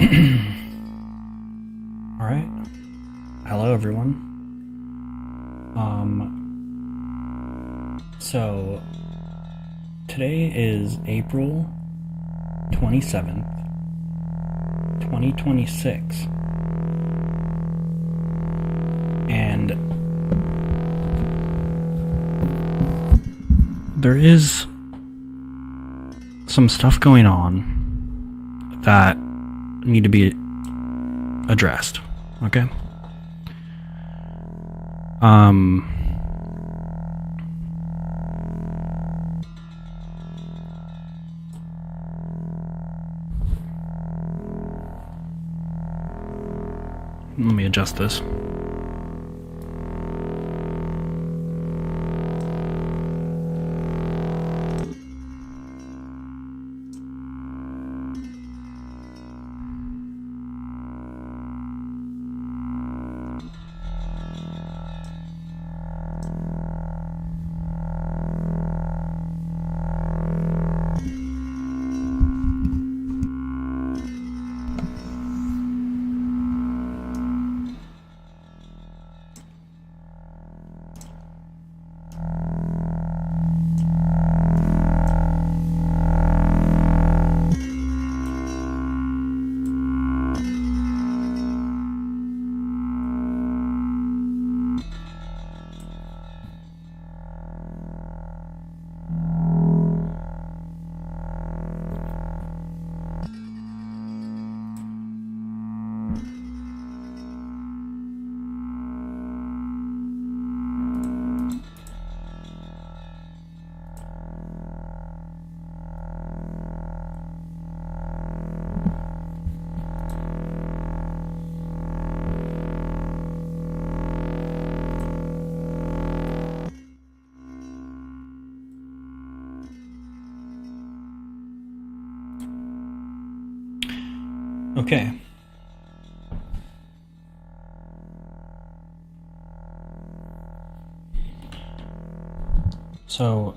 All right. Hello, everyone. So today is April 27th, 2026. And there is some stuff going on that need to be addressed. Okay? Let me adjust this. Okay. So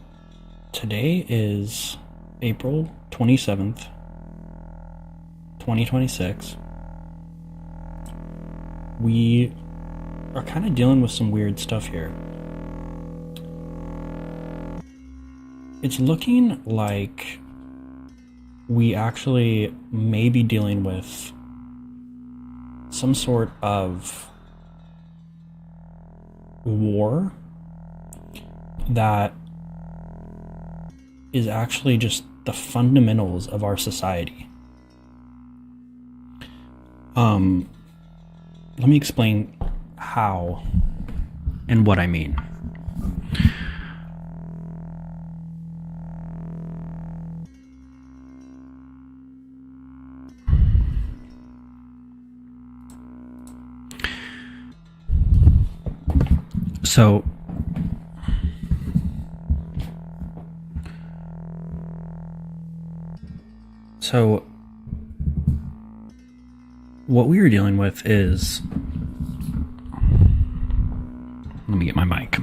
today is April 27th, 2026. We are kind of dealing with some weird stuff here. It's looking like we actually may be dealing with some sort of war that is actually just the fundamentals of our society. Let me explain how and what I mean. So what we are dealing with is, let me get my mic.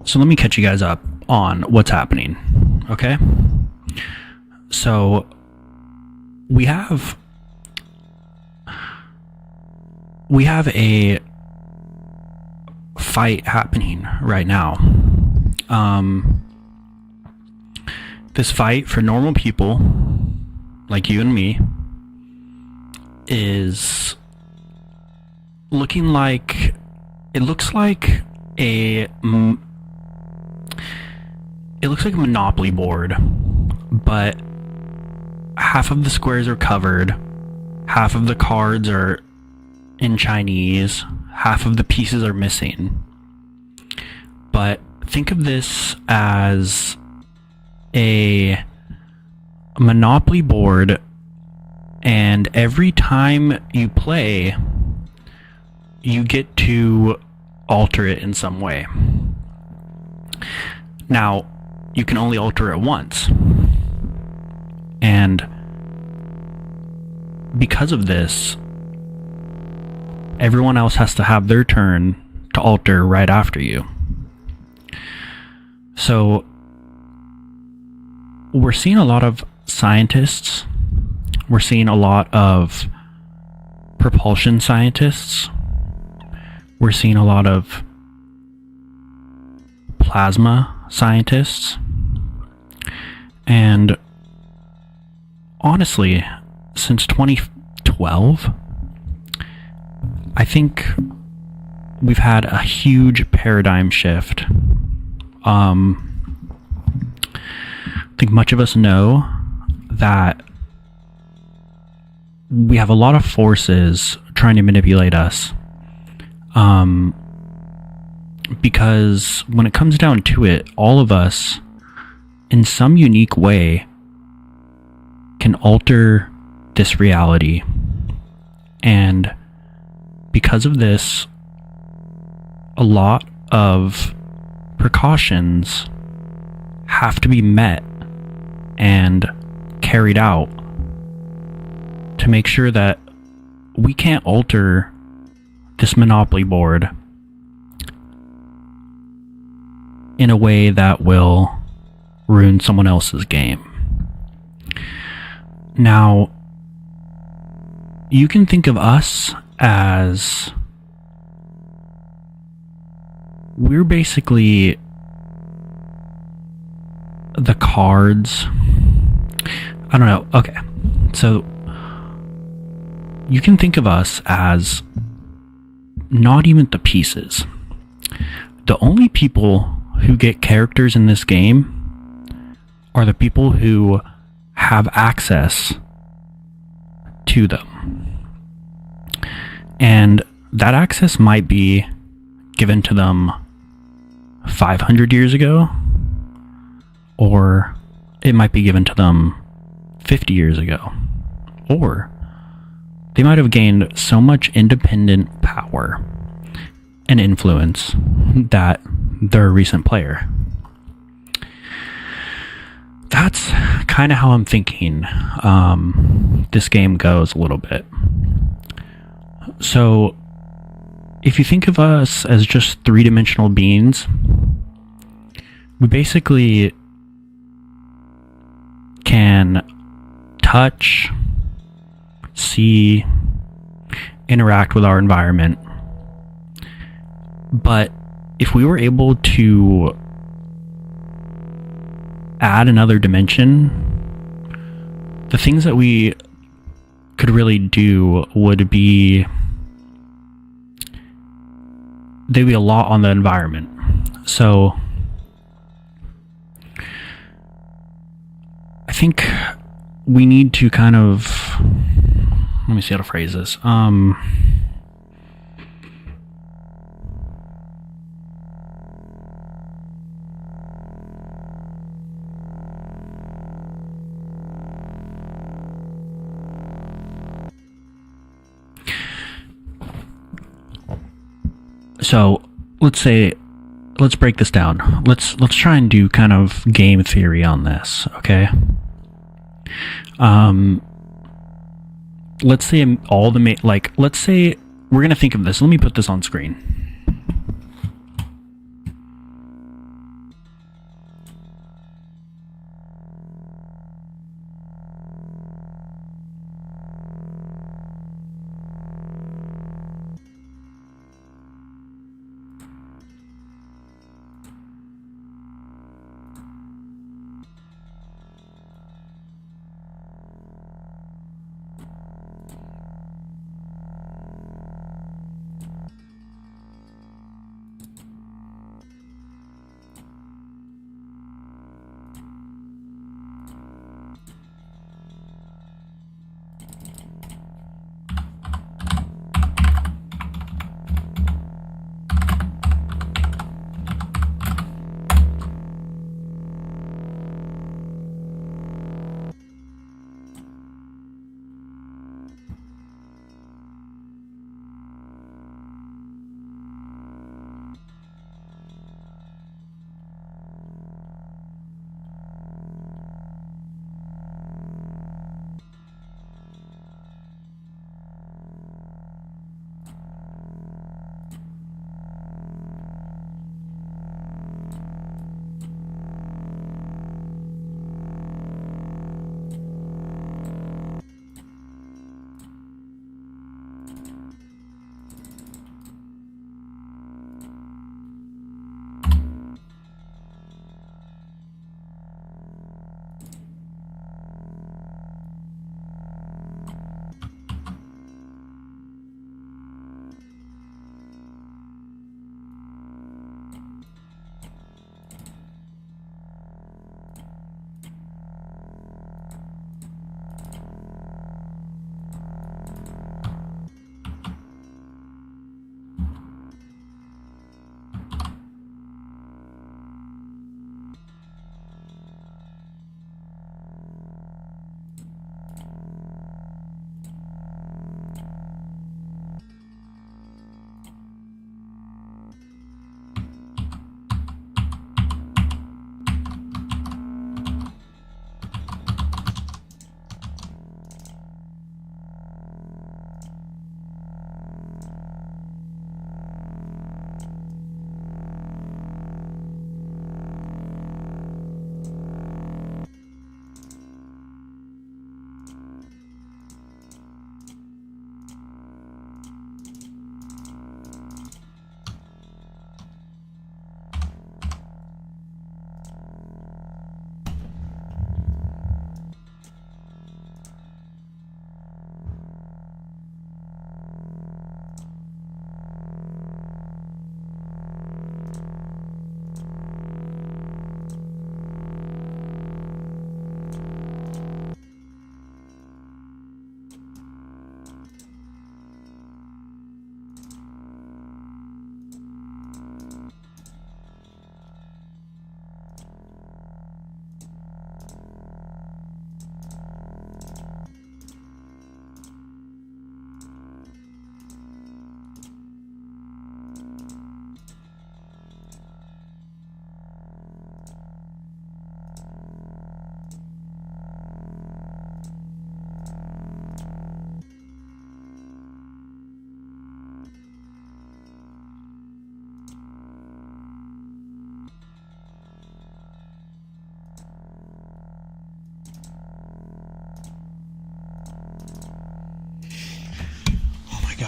So let me catch you guys up on what's happening, okay? So we have a fight happening right now. This fight for normal people like you and me is looking like, it looks like a Monopoly board, but half of the squares are covered, half of the cards are in Chinese, half of the pieces are missing. But think of this as a Monopoly board, and every time you play, you get to alter it in some way. Now, you can only alter it once. And because of this, everyone else has to have their turn to alter right after you. So we're seeing a lot of scientists. We're seeing a lot of propulsion scientists. We're seeing a lot of plasma scientists. And honestly, since 2012, I think we've had a huge paradigm shift. I think much of us know that we have a lot of forces trying to manipulate us. Because when it comes down to it, all of us, in some unique way, can alter this reality. And because of this, a lot of precautions have to be met and carried out to make sure that we can't alter this Monopoly board in a way that will ruin someone else's game. Now, you can think of us as, we're basically the cards. I don't know. Okay. So you can think of us as not even the pieces. The only people who get characters in this game are the people who have access to them. And that access might be given to them 500 years ago, or it might be given to them 50 years ago, or they might have gained so much independent power and influence that they're a recent player. That's kind of how I'm thinking this game goes a little bit. So if you think of us as just three-dimensional beings, we basically can touch, see, interact with our environment. But if we were able to add another dimension, the things that we could really do would be, they'd be a lot on the environment. So I think we need to kind of, let me see how to phrase this. So let's break this down. Let's try and do kind of game theory on this, okay? Let's say let's say we're gonna think of this. Let me put this on screen.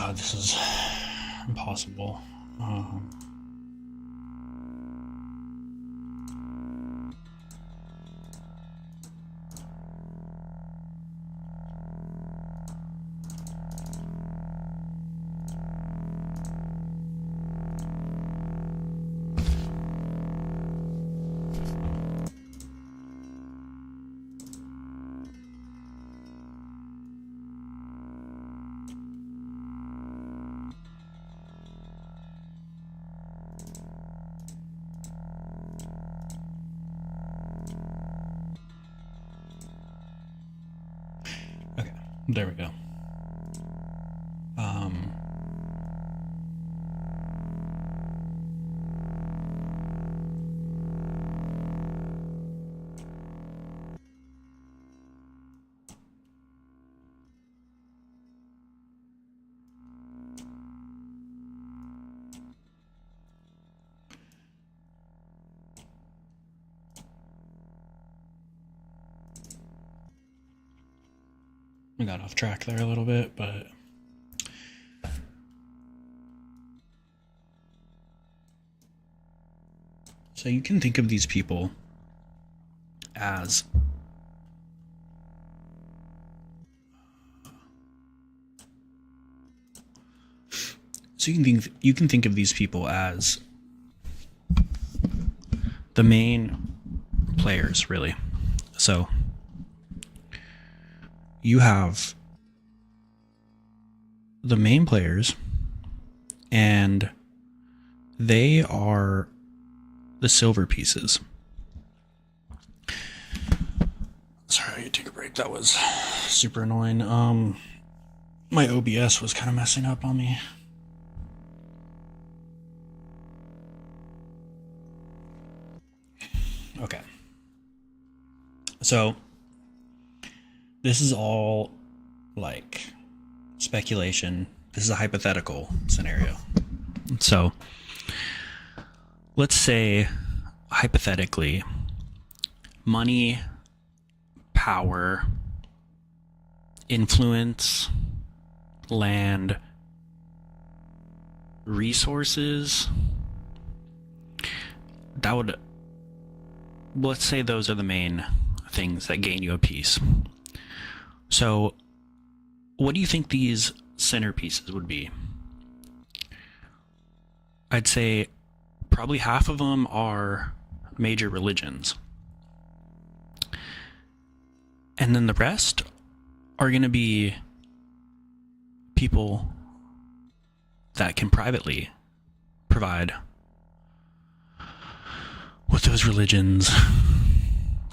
God, this is impossible. Okay, there we go. I got off track there a little bit, but so you can think of these people as you can think of these people as the main players, really. So you have the main players, and they are the silver pieces. Sorry, take a break. That was super annoying. My OBS was kind of messing up on me. Okay. So this is all like speculation. This is a hypothetical scenario. So let's say, hypothetically, money, power, influence, land, resources, let's say those are the main things that gain you a piece. So what do you think these centerpieces would be? I'd say probably half of them are major religions. And then the rest are going to be people that can privately provide what those religions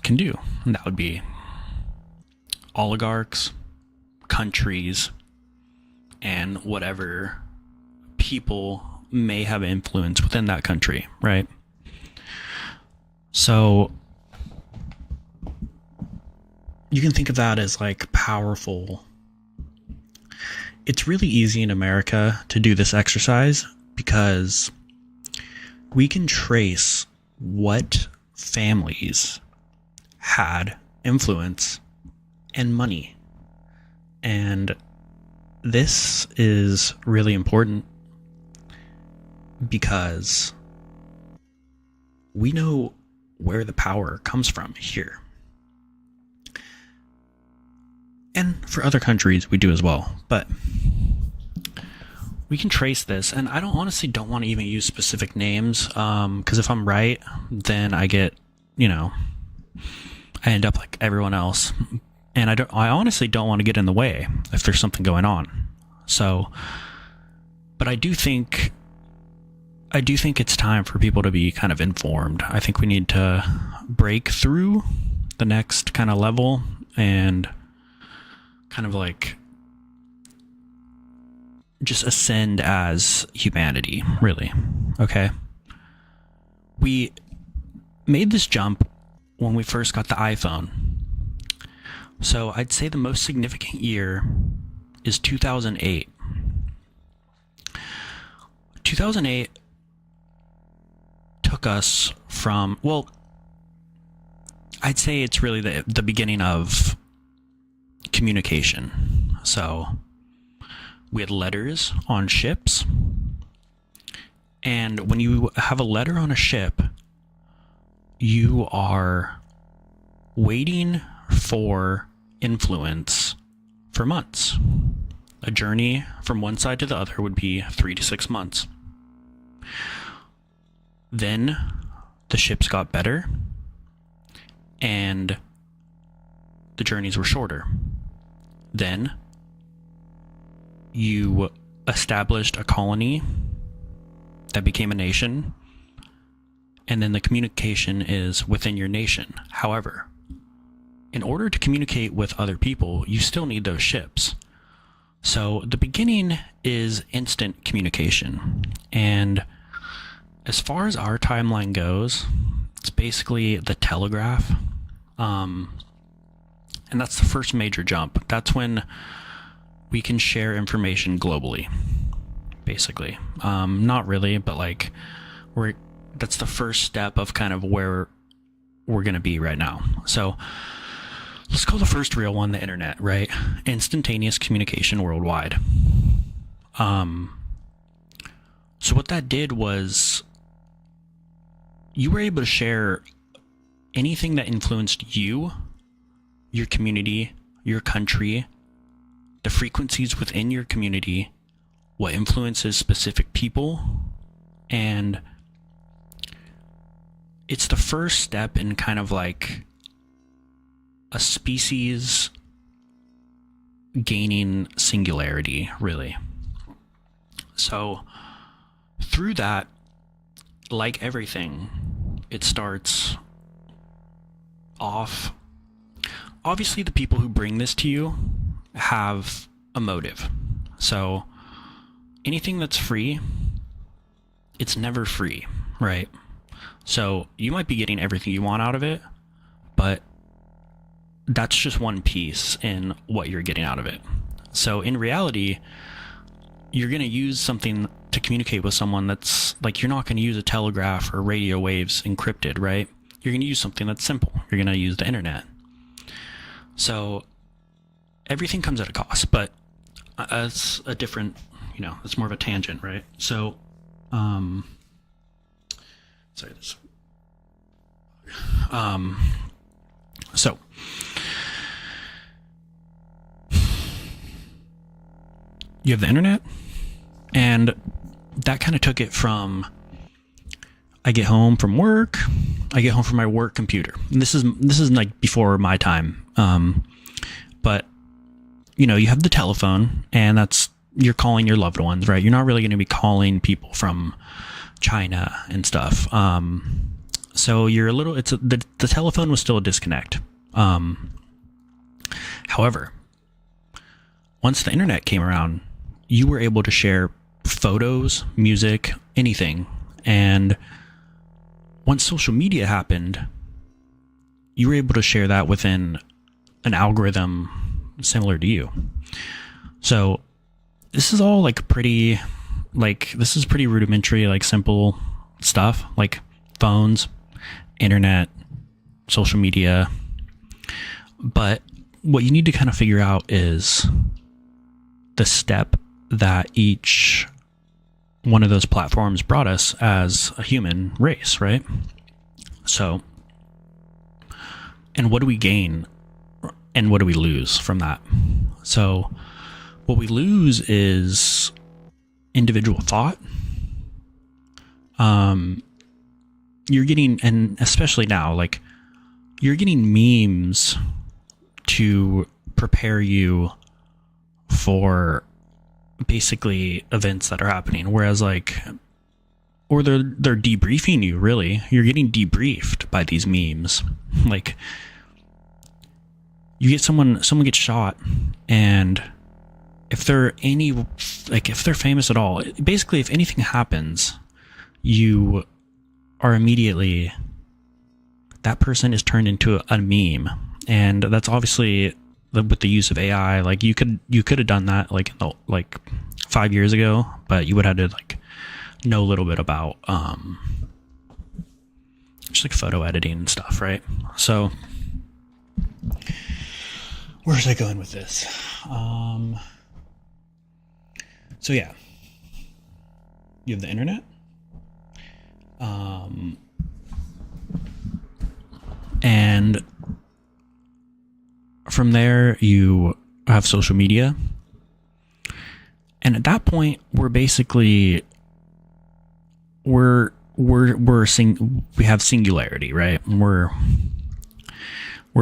can do. And that would be oligarchs, countries, and whatever people may have influence within that country, right? So you can think of that as like powerful. It's really easy in America to do this exercise because we can trace what families had influence and money. And this is really important because we know where the power comes from here. And for other countries, we do as well. But we can trace this, and I honestly don't want to even use specific names, because if I'm right, then I get, I end up like everyone else. And I honestly don't want to get in the way if there's something going on. So, but I do think it's time for people to be kind of informed. I think we need to break through the next kind of level and kind of like just ascend as humanity, really. Okay. We made this jump when we first got the iPhone. So I'd say the most significant year is 2008. 2008 took us from, well, I'd say it's really the beginning of communication. So we had letters on ships. And when you have a letter on a ship, you are waiting for influence for months. A journey from one side to the other would be 3 to 6 months. Then the ships got better and the journeys were shorter. Then you established a colony that became a nation, and then the communication is within your nation. However, in order to communicate with other people, you still need those ships. So the beginning is instant communication. And as far as our timeline goes, it's basically the telegraph. And that's the first major jump. That's when we can share information globally, basically. Not really, but like that's the first step of kind of where we're going to be right now. So let's call the first real one the internet, right? Instantaneous communication worldwide. So what that did was you were able to share anything that influenced you, your community, your country, the frequencies within your community, what influences specific people, and it's the first step in kind of like a species gaining singularity, really. So through that, like everything, it starts off. Obviously, the people who bring this to you have a motive. So anything that's free, it's never free, right? So you might be getting everything you want out of it, but that's just one piece in what you're getting out of it. So in reality, you're going to use something to communicate with someone that's like, you're not going to use a telegraph or radio waves encrypted, right? You're going to use something that's simple. You're going to use the internet. So everything comes at a cost, but it's a different, it's more of a tangent, right? So, so you have the internet, and that kind of took it from, I get home from work, I get home from my work computer. And this is like before my time. But you have the telephone, and you're calling your loved ones, right? You're not really going to be calling people from China and stuff. So the telephone was still a disconnect. However, once the internet came around, you were able to share photos, music, anything. And once social media happened, you were able to share that within an algorithm similar to you. So this is all pretty rudimentary, simple stuff, like phones, internet, social media. But what you need to kind of figure out is the step that each one of those platforms brought us as a human race, right? So, and what do we gain and what do we lose from that? So what we lose is individual thought. You're getting, and especially now, you're getting memes to prepare you for basically events that are happening, whereas or they're debriefing you. Really, you're getting debriefed by these memes. You get someone gets shot, and if they're if they're famous at all, basically if anything happens, you are immediately, that person is turned into a meme. And that's obviously with the use of AI. You could have done that 5 years ago, but you would have had to know a little bit about just photo editing and stuff, right? So where was I going with this? So yeah, you have the internet. And from there you have social media. And at that point, we're basically we have singularity, right? We're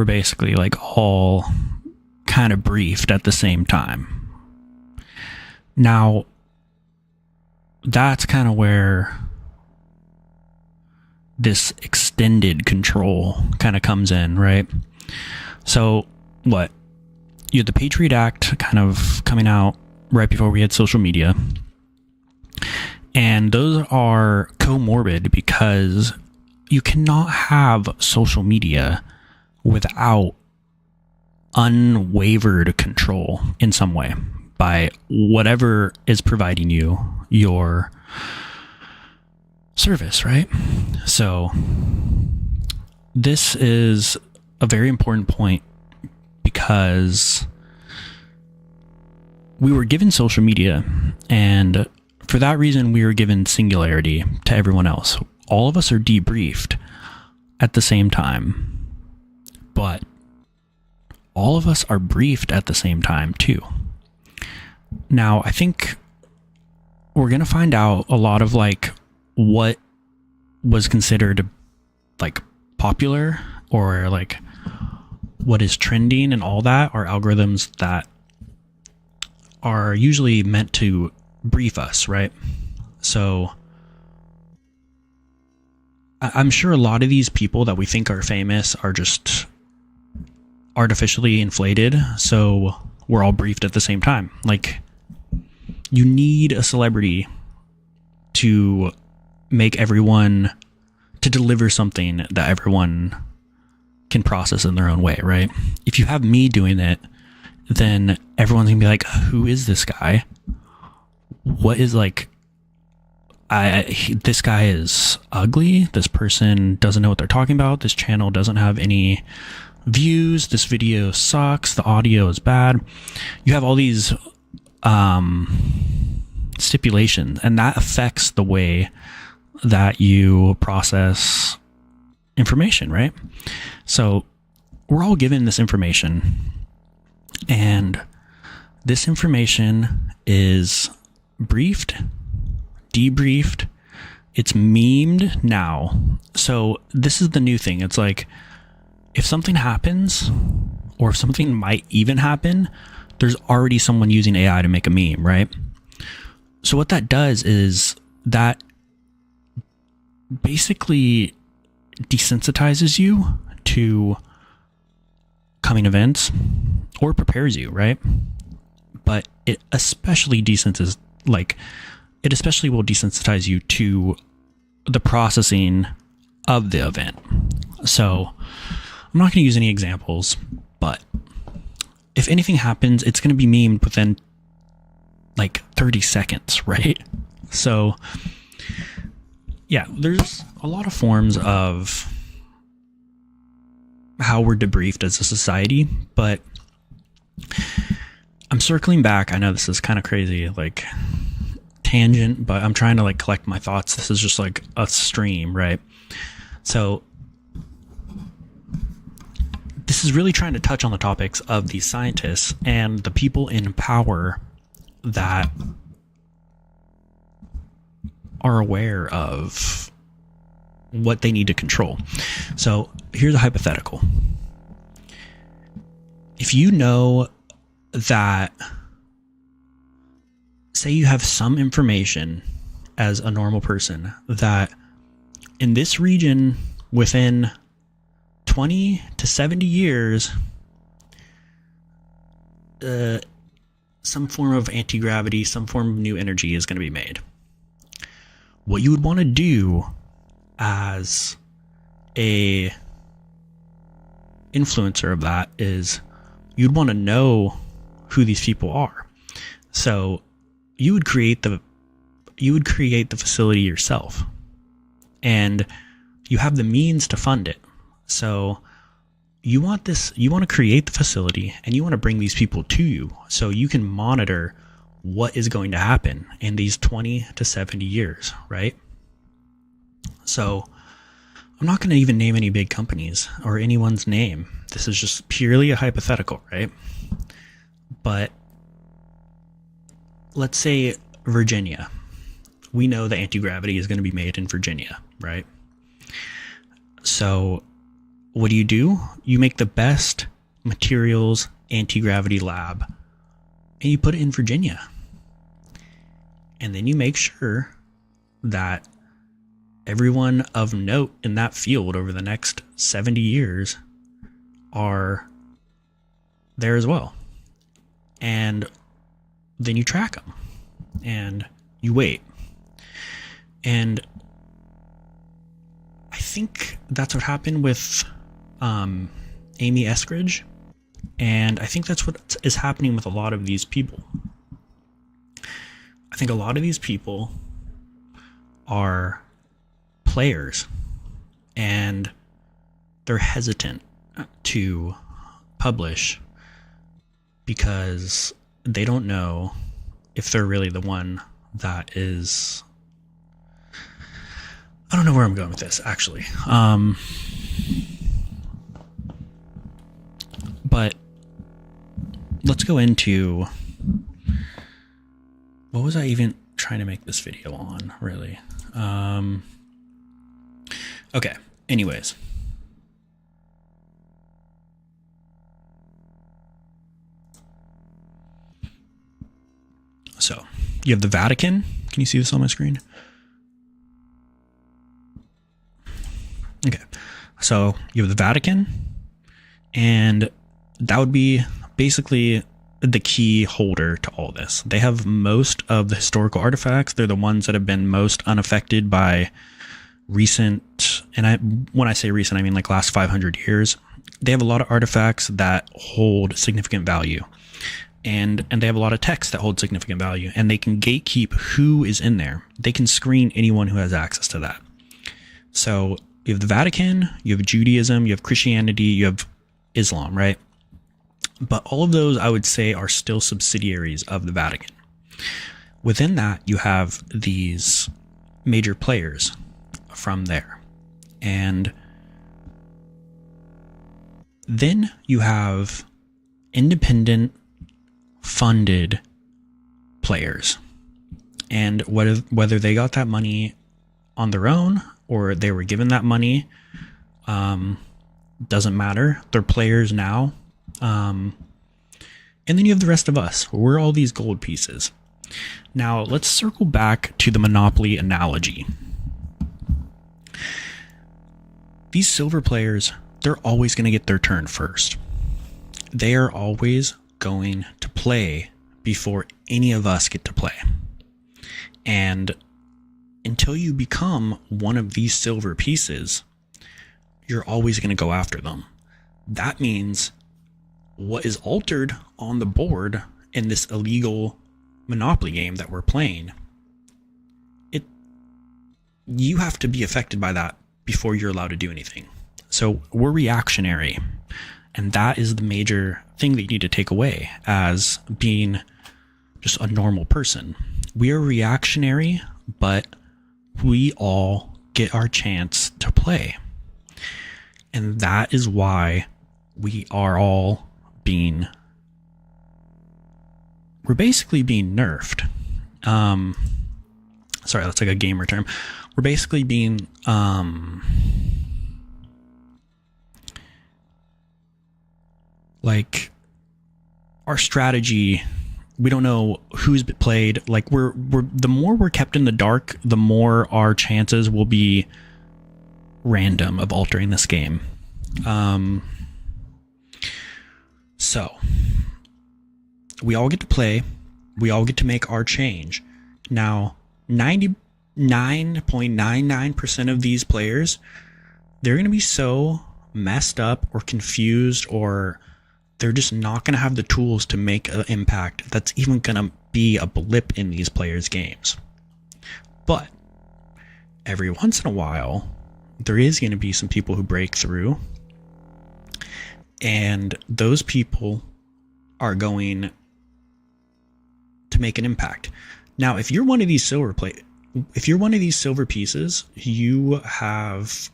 basically like all kind of briefed at the same time. Now, that's kind of where this extended control kind of comes in, right? So what? You had the Patriot Act kind of coming out right before we had social media. And those are comorbid because you cannot have social media without unwavered control in some way by whatever is providing you your service, right? So this is a very important point because we were given social media, and for that reason we were given singularity to everyone else. All of us are debriefed at the same time, but all of us are briefed at the same time too. Now, I think we're going to find out a lot of like what was considered like popular or like what is trending and all that are algorithms that are usually meant to brief us, right? So I'm sure a lot of these people that we think are famous are just artificially inflated, so we're all briefed at the same time. Like, you need a celebrity to make everyone, to deliver something that everyone can process in their own way, right? If you have me doing it, then everyone's gonna be like, who is this guy? What is like, this guy is ugly. This person doesn't know what they're talking about. This channel doesn't have any views. This video sucks. The audio is bad. You have all these stipulations, and that affects the way that you process information, right? So we're all given this information, and this information is briefed, debriefed, it's memed now. So this is the new thing. It's like, if something happens, or if something might even happen, there's already someone using AI to make a meme, right? So what that does is that basically desensitizes you to coming events, or prepares you, right? But it especially it especially will desensitize you to the processing of the event. So I'm not going to use any examples, but if anything happens, it's going to be memed within like 30 seconds, right? So yeah, there's a lot of forms of how we're debriefed as a society, but I'm circling back. I know this is kind of crazy, like tangent, but I'm trying to like collect my thoughts. This is just like a stream, right? So this is really trying to touch on the topics of these scientists and the people in power that are aware of what they need to control. So here's a hypothetical. If you know that, say you have some information as a normal person that in this region within 20 to 70 years, some form of anti-gravity, some form of new energy is going to be made. What you would want to do as a influencer of that is you'd want to know who these people are. So you would create the facility yourself, and you have the means to fund it. So you want to create the facility, and you want to bring these people to you so you can monitor what is going to happen in these 20 to 70 years, right? So I'm not going to even name any big companies or anyone's name. This is just purely a hypothetical, right? But let's say Virginia. We know the anti-gravity is going to be made in Virginia, right? So what do? You make the best materials anti-gravity lab and you put it in Virginia. And then you make sure that everyone of note in that field over the next 70 years are there as well. And then you track them and you wait. And I think that's what happened with Amy Eskridge. And I think that's what is happening with a lot of these people. I think a lot of these people are players and they're hesitant to publish because they don't know if they're really the one that is... I don't know where I'm going with this, actually. But let's go into... What was I even trying to make this video on, really? Okay, anyways. So, you have the Vatican. Can you see this on my screen? Okay, so you have the Vatican, and that would be basically the key holder to all this. They have most of the historical artifacts. They're the ones that have been most unaffected by recent, and when I say recent, I mean like last 500 years. They have a lot of artifacts that hold significant value, and they have a lot of text that hold significant value, and they can gatekeep who is in there. They can screen anyone who has access to that. So you have the Vatican, you have Judaism, you have Christianity, you have Islam, right? But all of those, I would say, are still subsidiaries of the Vatican. Within that, you have these major players from there. And then you have independent funded players. And whether they got that money on their own or they were given that money, doesn't matter. They're players now. And then you have the rest of us. We're all these gold pieces. Now, let's circle back to the Monopoly analogy. These silver players, they're always going to get their turn first. They are always going to play before any of us get to play. And until you become one of these silver pieces, you're always going to go after them. That means what is altered on the board in this illegal Monopoly game that we're playing, you have to be affected by that before you're allowed to do anything. So we're reactionary, and that is the major thing that you need to take away as being just a normal person. We are reactionary, but we all get our chance to play. And that is why we are all we're basically being nerfed. Sorry, that's like a gamer term. We're basically being like our strategy, we don't know who's played. Like we're the more we're kept in the dark, the more our chances will be random of altering this game. So we all get to play. We all get to make our change. Now, 99.99% of these players, they're going to be so messed up or confused, or they're just not going to have the tools to make an impact that's even going to be a blip in these players' games. But every once in a while, there is going to be some people who break through, and those people are going to make an impact. Now, if you're one of these silver pieces, you have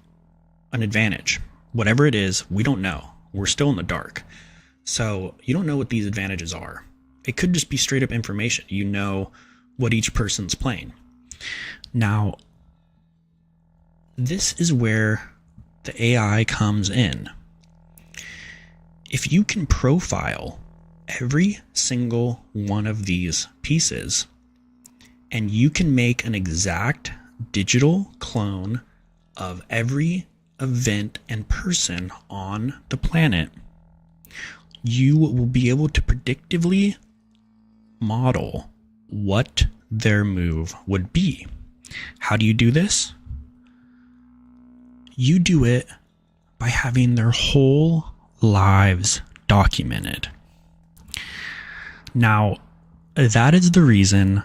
an advantage. Whatever it is, we don't know. We're still in the dark. So you don't know what these advantages are. It could just be straight up information. You know what each person's playing. Now, this is where the AI comes in. If you can profile every single one of these pieces, and you can make an exact digital clone of every event and person on the planet, you will be able to predictively model what their move would be. How do you do this? You do it by having their whole lives documented. Now, that is the reason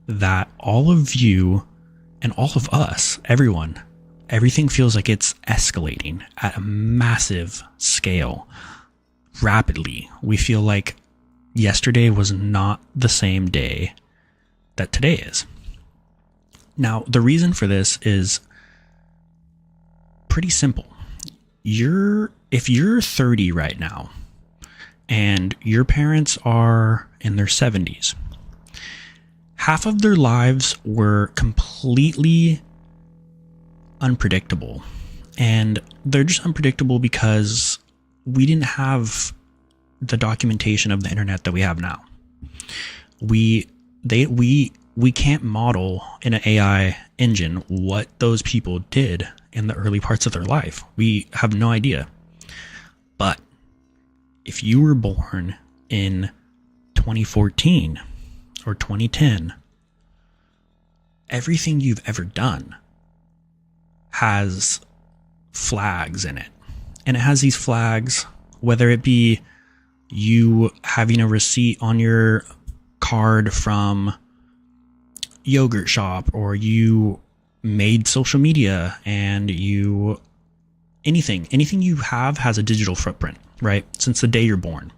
that all of you and all of us, everything feels like it's escalating at a massive scale, rapidly. We feel like yesterday was not the same day that today is. Now, the reason for this is pretty simple. If you're 30 right now and your parents are in their 70s, half of their lives were completely unpredictable. And they're just unpredictable because we didn't have the documentation of the internet that we have now. We can't model in an AI engine what those people did in the early parts of their life. We have no idea. But if you were born in 2014 or 2010, everything you've ever done has flags in it. And it has these flags, whether it be you having a receipt on your card from yogurt shop, or you made social media, and anything you have has a digital footprint, right? Since the day you're born.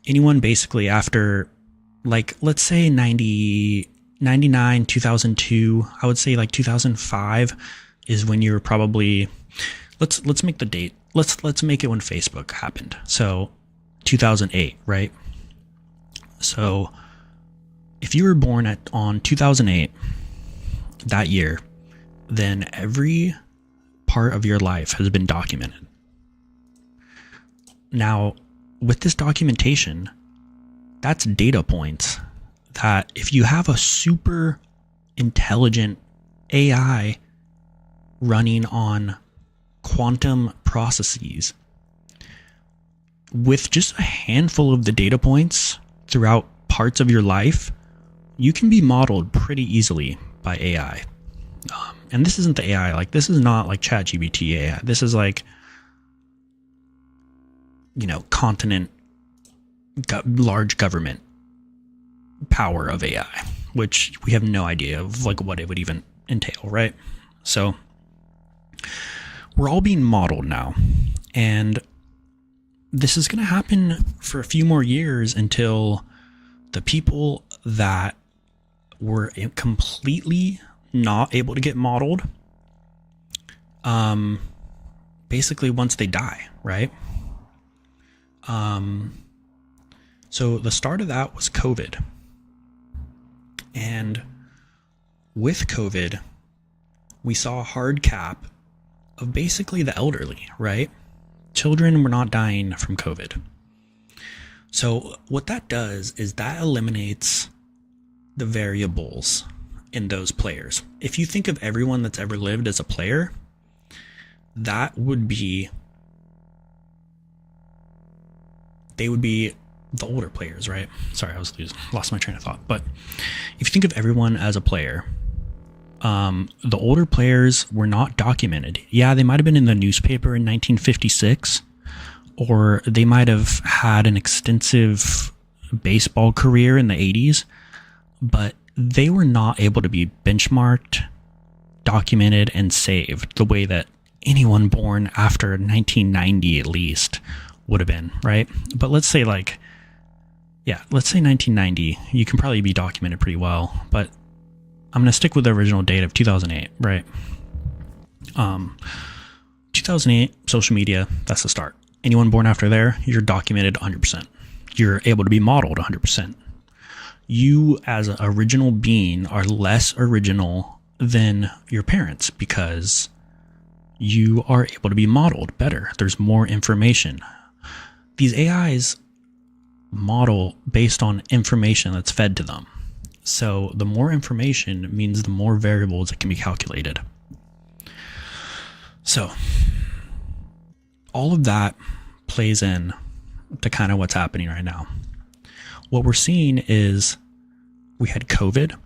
Anyone basically after, like, let's say 99, 2002, I would say like 2005 is when you're probably, let's make the date. Let's make it when Facebook happened. So 2008, right? So if you were born on 2008, that year, then every part of your life has been documented. Now, with this documentation, that's data points that if you have a super intelligent AI running on quantum processes, with just a handful of the data points throughout parts of your life, you can be modeled pretty easily by AI. And this isn't the AI, like, this is not like ChatGPT AI. This is like, large government power of AI, which we have no idea of like what it would even entail, right? So we're all being modeled now, and this is going to happen for a few more years until the people that were completely not able to get modeled, basically once they die, right? So the start of that was COVID. And with COVID, we saw a hard cap of basically the elderly, right? Children were not dying from COVID. So what that does is that eliminates the variables in those players. If you think of everyone that's ever lived as a player, they would be the older players, right? Sorry, lost my train of thought. But if you think of everyone as a player, the older players were not documented. Yeah, they might have been in the newspaper in 1956, or they might have had an extensive baseball career in the 80s, but they were not able to be benchmarked, documented, and saved the way that anyone born after 1990 at least would have been, right? But let's say like Yeah, let's say 1990. You can probably be documented pretty well, but I'm going to stick with the original date of 2008, right? 2008, social media, that's the start. Anyone born after there, you're documented 100%. You're able to be modeled 100%. You, as an original being, are less original than your parents because you are able to be modeled better. There's more information. These AIs model based on information that's fed to them. So the more information means the more variables that can be calculated. So all of that plays in to kind of what's happening right now. What we're seeing is we had COVID.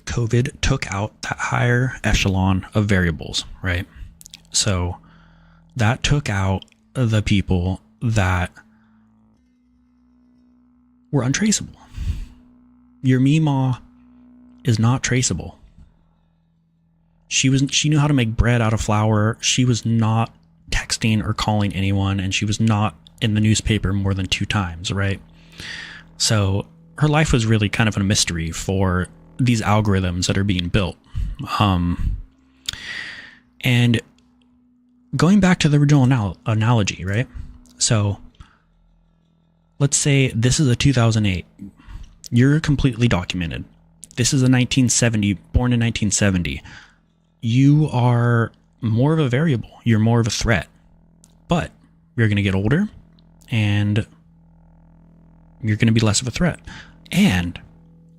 COVID took out that higher echelon of variables, right? So that took out the people that were untraceable. Your Meemaw is not traceable. She knew how to make bread out of flour. She was not texting or calling anyone, and she was not in the newspaper more than 2 times, right? So her life was really kind of a mystery for these algorithms that are being built. And going back to the original analogy, right? So let's say this is a 2008. You're completely documented. This is a 1970, born in 1970. You are more of a variable. You're more of a threat. But you're going to get older and you're going to be less of a threat. And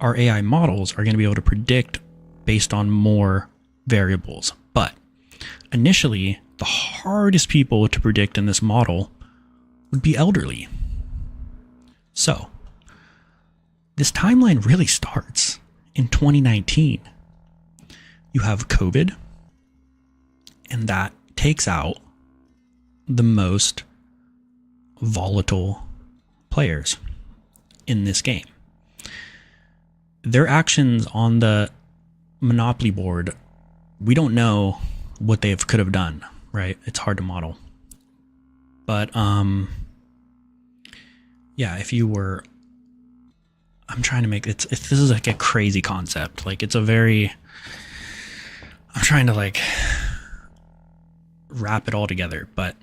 our AI models are going to be able to predict based on more variables. But initially, the hardest people to predict in this model would be elderly. So this timeline really starts in 2019. You have COVID, and that takes out the most volatile players in this game. Their actions on the Monopoly board, we don't know what they could have done, right? It's hard to model. But yeah, if you were, I'm trying to make this is like a crazy concept. Like it's a very, I'm trying to like wrap it all together, but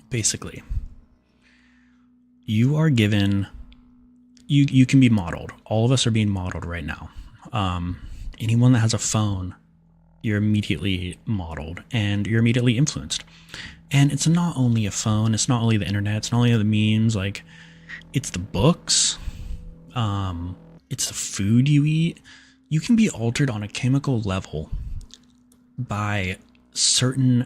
basically you are given, you can be modeled. All of us are being modeled right now. Anyone that has a phone, you're immediately modeled and you're immediately influenced. And it's not only a phone, it's not only the internet, it's not only the memes, like it's the books, it's the food you eat. You can be altered on a chemical level by certain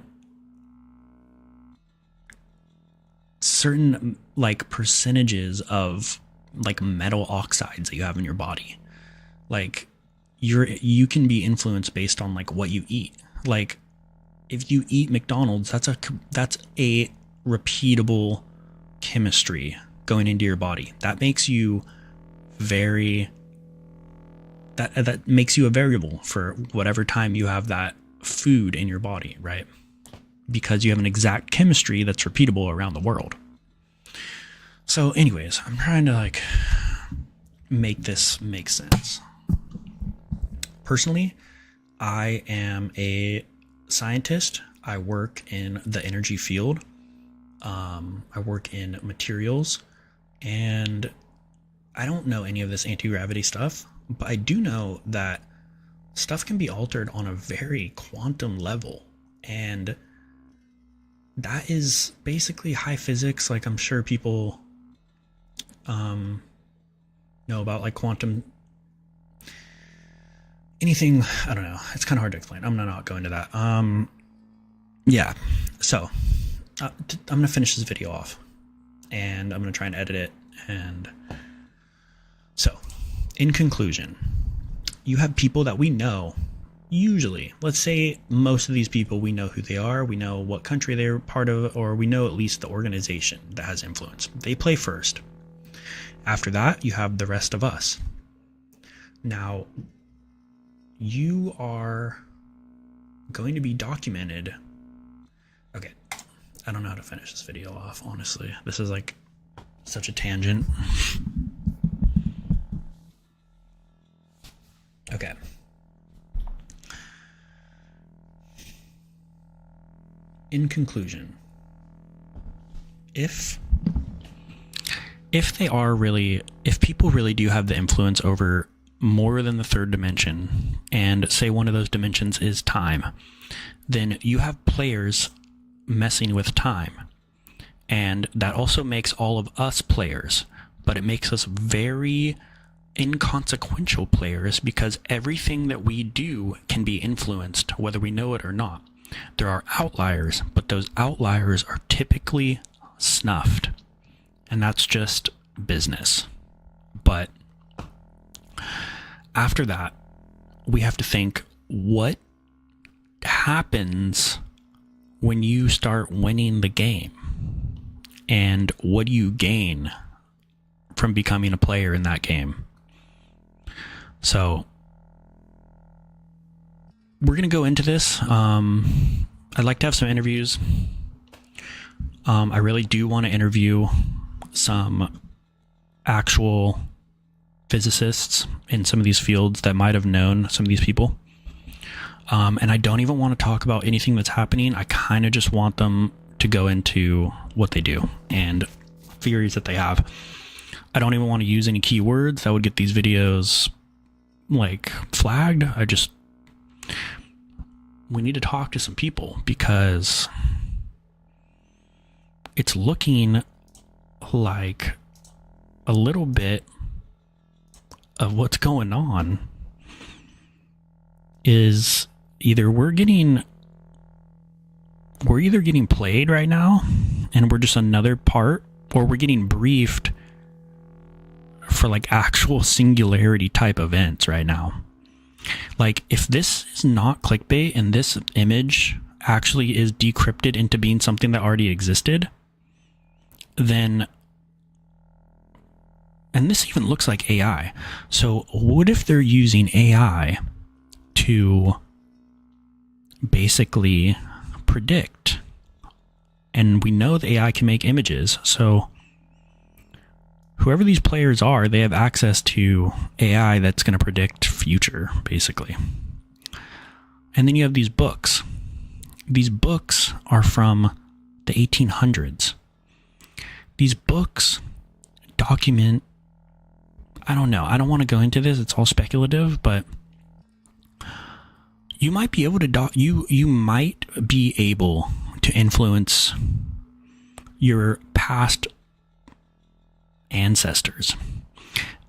like percentages of like metal oxides that you have in your body. Like you can be influenced based on like what you eat. Like if you eat McDonald's, that's a repeatable chemistry going into your body. That makes you that makes you a variable for whatever time you have that food in your body, right? Because you have an exact chemistry that's repeatable around the world. So anyways, I'm trying to like make this make sense. Personally, I am a scientist. I work in the energy field. I work in materials, and I don't know any of this anti-gravity stuff, but I do know that stuff can be altered on a very quantum level, and that is basically high physics. Like I'm sure people know about like quantum anything. I don't know, it's kind of hard to explain. I'm not going into that. Yeah, so I'm gonna finish this video off and I'm gonna try and edit it. And so in conclusion, you have people that we know. Usually, let's say most of these people, we know who they are, we know what country they're part of, or we know at least the organization that has influence. They play first. After that, you have the rest of us. Now, you are going to be documented. Okay, I don't know how to finish this video off, honestly. This is like such a tangent. Okay. In conclusion, if people really do have the influence over more than the third dimension, and say one of those dimensions is time, then you have players messing with time. And that also makes all of us players, but it makes us very inconsequential players because everything that we do can be influenced, whether we know it or not. There are outliers, but those outliers are typically snuffed. And that's just business. But after that, we have to think, what happens when you start winning the game? And what do you gain from becoming a player in that game? So we're going to go into this. I'd like to have some interviews. I really do want to interview some actual physicists in some of these fields that might have known some of these people. And I don't even want to talk about anything that's happening. I kind of just want them to go into what they do and theories that they have. I don't even want to use any keywords that would get these videos like flagged. We need to talk to some people because it's looking like a little bit of what's going on is either we're either getting played right now and we're just another part, or we're getting briefed for like actual singularity type events right now. Like, if this is not clickbait and this image actually is decrypted into being something that already existed, then, and this even looks like AI. So what if they're using AI to basically predict? And we know the AI can make images, so whoever these players are, they have access to AI that's going to predict future, basically. And then you have these books. These books are from the 1800s. These books document, I don't know, I don't want to go into this, it's all speculative, but you might be able to you might be able to influence your past ancestors.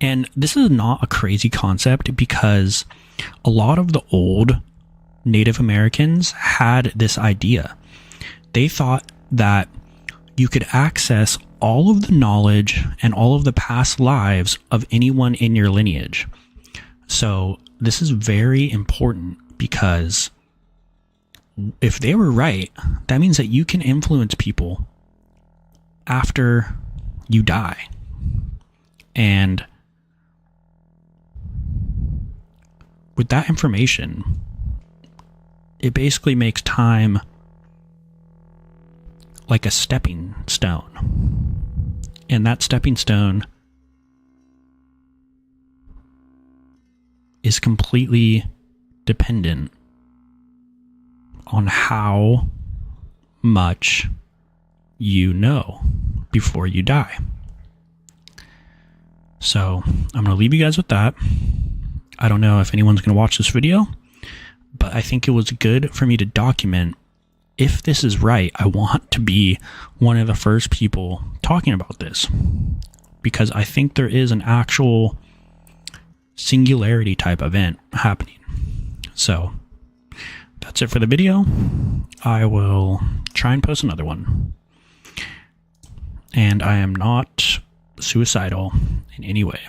And this is not a crazy concept because a lot of the old Native Americans had this idea. They thought that you could access all of the knowledge and all of the past lives of anyone in your lineage. So this is very important because if they were right, that means that you can influence people after you die. And with that information, it basically makes time like a stepping stone. And that stepping stone is completely dependent on how much you know before you die. So I'm going to leave you guys with that. I don't know if anyone's going to watch this video, but I think it was good for me to document. If this is right, I want to be one of the first people talking about this because I think there is an actual singularity type event happening. So that's it for the video. I will try and post another one. And I am not suicidal in any way.